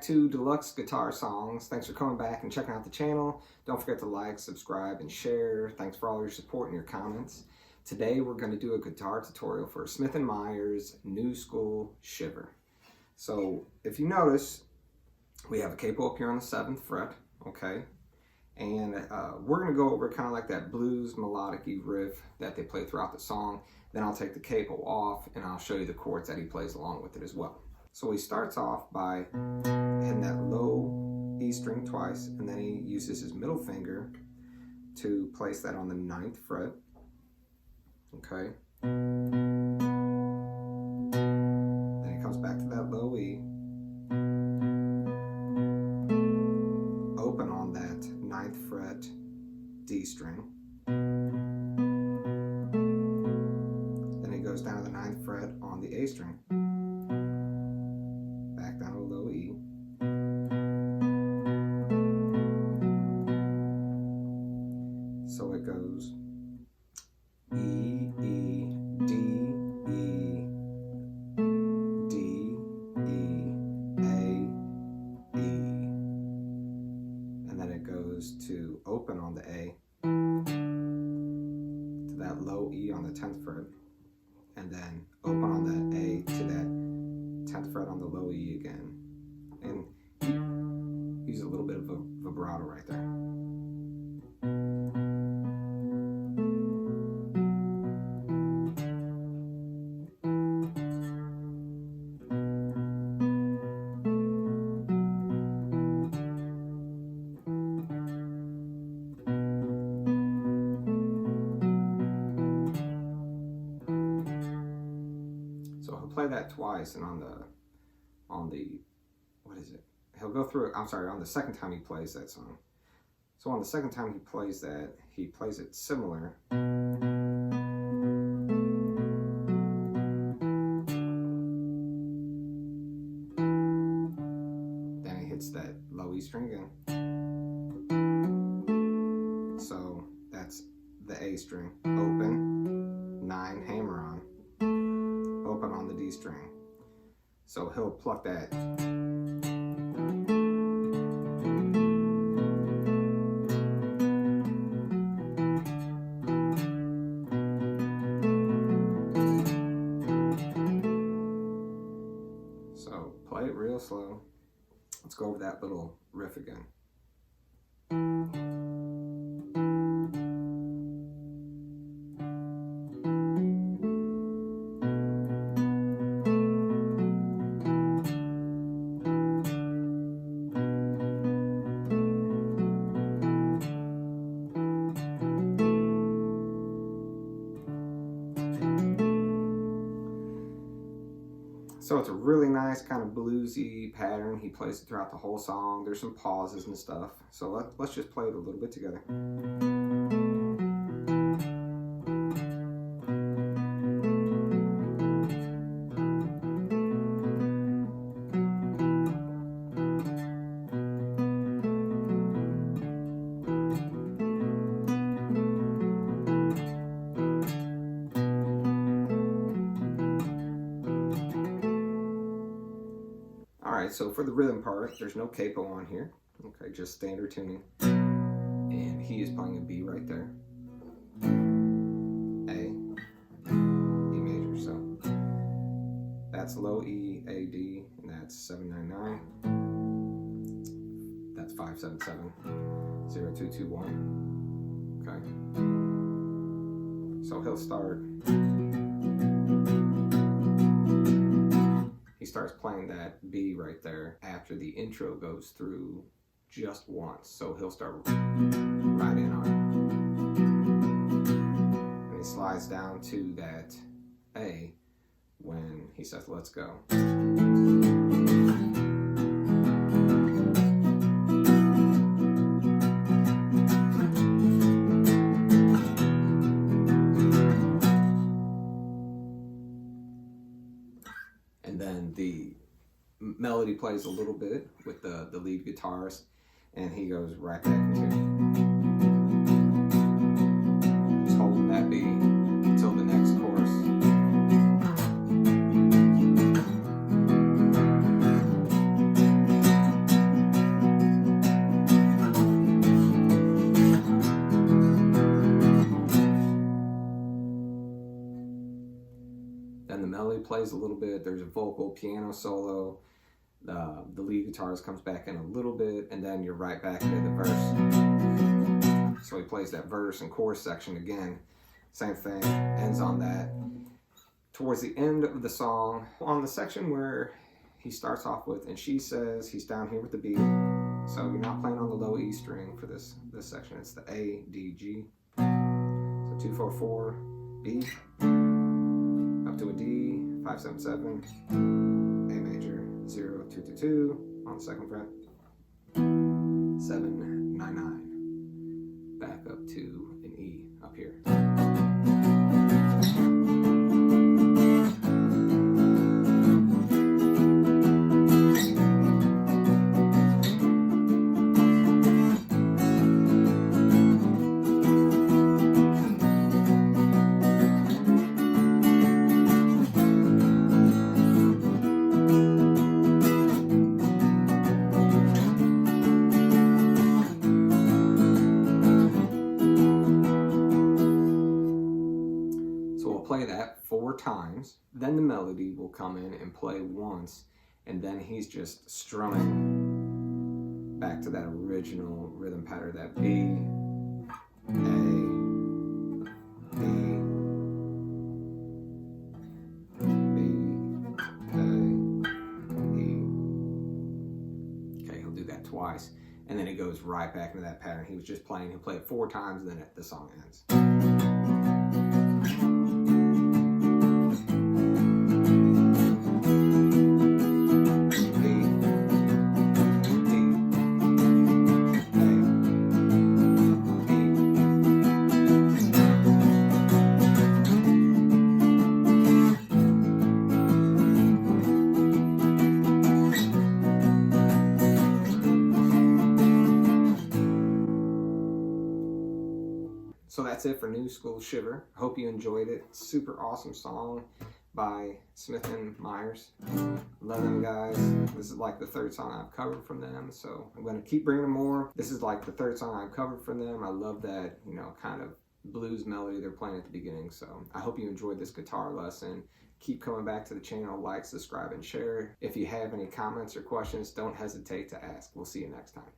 to Deluxe Guitar Songs. Thanks for coming back and checking out the channel. Don't forget to like, subscribe, and share. Thanks for all your support and your comments. Today we're going to do a guitar tutorial for Smith & Meyer's new School Shiver. So if you notice, we have a capo up here on the 7th fret, okay? And we're going to go over kind of like that blues melodic-y riff that they play throughout the song. Then I'll take the capo off and I'll show you the chords that he plays along with it as well. So he starts off by hitting that low E string twice, and then he uses his middle finger to place that on the 9th fret. Okay. Then he comes back to that low E, open on that 9th fret D string. Then he goes down to the 9th fret on the A string. Back down to low E. So it goes E, E, D, E, D, E, A, E. And then it goes to open on the A, to that low E on the 10th fret, and then open on that A to that 10th fret on the low E again. And use a little bit of a vibrato right there. So he'll play that twice, and on the what is it? He'll go through it, I'm sorry, on the second time he plays that song. So on the second time he plays that, he plays it similar. Then he hits that low E string again. So that's the A string, open, 9, hammer on, open on the D string. So he'll pluck that. So play it real slow. Let's go over that little riff again. So it's a really nice kind of bluesy pattern. He plays it throughout the whole song. There's some pauses and stuff. So let's just play it a little bit together. Alright, so for the rhythm part, there's no capo on here. Okay, just standard tuning. And he is playing a B right there. A, E major, so that's low E, A, D, and that's 799. That's 577, 0221. Okay. So he'll start. He starts playing that B right there after the intro goes through just once. So he'll start right in on it. And he slides down to that A when he says, let's go. And then the melody plays a little bit with the lead guitarist, and he goes right back into it. Just holding that B until the next chorus. melody plays a little bit. There's a vocal, piano solo. The lead guitarist comes back in a little bit, and then you're right back into the verse. So he plays that verse and chorus section again. Same thing, ends on that. Towards the end of the song, on the section where he starts off with, and she says, he's down here with the B. So you're not playing on the low E string for this section. It's the A, D, G. So 2, 4, 4, B, up to a D, 5, 7, 7, A major, 0, 2, 2, 2 on the second fret, 7, 9, 9, back up to an E up here. Play that 4 times, then the melody will come in and play once, and then he's just strumming back to that original rhythm pattern, that B, A, B, B, A, E. Okay, he'll do that twice, and then it goes right back into that pattern he was just playing. He'll play it 4 times, and then the song ends. So that's it for New School Shiver. Hope you enjoyed it. Super awesome song by Smith & Myers. Love them guys. This is like the 3rd song I've covered from them, so I'm going to keep bringing them more. This is like the 3rd song I've covered from them. I love that, you know, kind of blues melody they're playing at the beginning. So I hope you enjoyed this guitar lesson. Keep coming back to the channel, like, subscribe, and share. If you have any comments or questions, don't hesitate to ask. We'll see you next time.